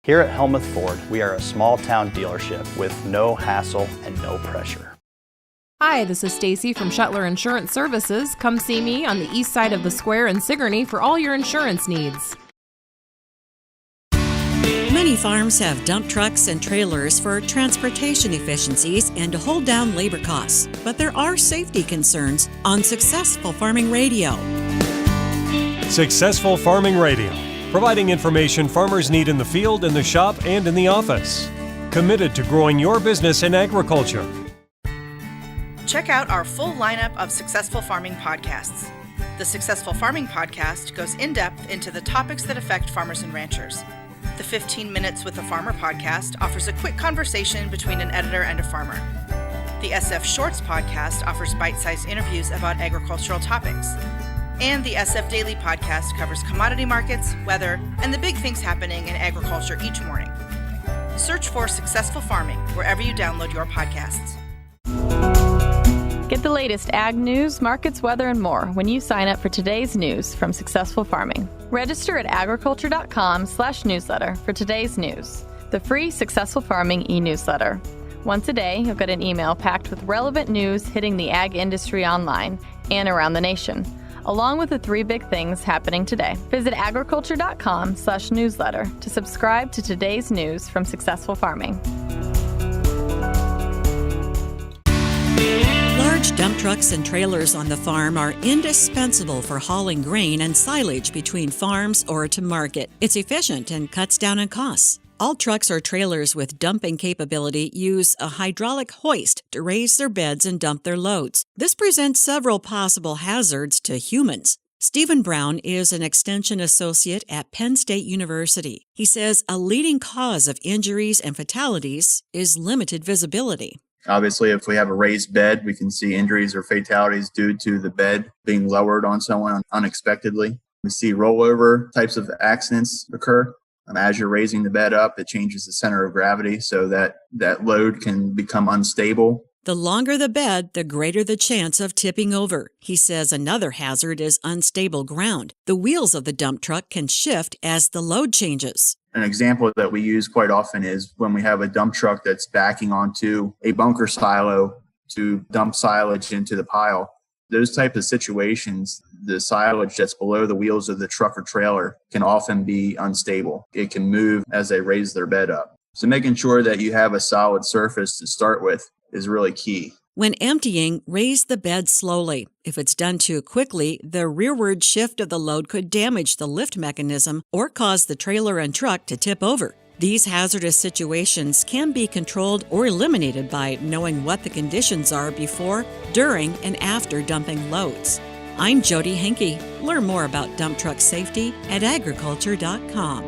Here at Helmuth Ford, we are a small town dealership with no hassle and no pressure. Hi, this is Stacy from Shuttler Insurance Services. Come see me on the east side of the square in Sigourney for all your insurance needs. Many farms have dump trucks and trailers for transportation efficiencies and to hold down labor costs, but there are safety concerns on Successful Farming Radio. Successful Farming Radio, providing information farmers need in the field, in the shop, and in the office. Committed to growing your business in agriculture. Check out our full lineup of Successful Farming podcasts. The Successful Farming podcast goes in-depth into the topics that affect farmers and ranchers. The 15 Minutes with a Farmer podcast offers a quick conversation between an editor and a farmer. The SF Shorts podcast offers bite-sized interviews about agricultural topics. And the SF Daily podcast covers commodity markets, weather, and the big things happening in agriculture each morning. Search for Successful Farming wherever you download your podcasts. Get the latest ag news, markets, weather, and more when you sign up for today's news from Successful Farming. Register at agriculture.com/newsletter for today's news, the free Successful Farming e-newsletter. Once a day, you'll get an email packed with relevant news hitting the ag industry online and around the nation, along with the 3 big things happening today. Visit agriculture.com/newsletter to subscribe to today's news from Successful Farming. Large dump trucks and trailers on the farm are indispensable for hauling grain and silage between farms or to market. It's efficient and cuts down on costs. All trucks or trailers with dumping capability use a hydraulic hoist to raise their beds and dump their loads. This presents several possible hazards to humans. Stephen Brown is an extension associate at Penn State University. He says a leading cause of injuries and fatalities is limited visibility. Obviously, if we have a raised bed, we can see injuries or fatalities due to the bed being lowered on someone unexpectedly. We see rollover types of accidents occur. As you're raising the bed up, it changes the center of gravity so that load can become unstable. The longer the bed, the greater the chance of tipping over. He says another hazard is unstable ground. The wheels of the dump truck can shift as the load changes. An example that we use quite often is when we have a dump truck that's backing onto a bunker silo to dump silage into the pile. Those types of situations, the silage that's below the wheels of the truck or trailer can often be unstable. It can move as they raise their bed up. So making sure that you have a solid surface to start with is really key. When emptying, raise the bed slowly. If it's done too quickly, the rearward shift of the load could damage the lift mechanism or cause the trailer and truck to tip over. These hazardous situations can be controlled or eliminated by knowing what the conditions are before, during, and after dumping loads. I'm Jody Henke. Learn more about dump truck safety at agriculture.com.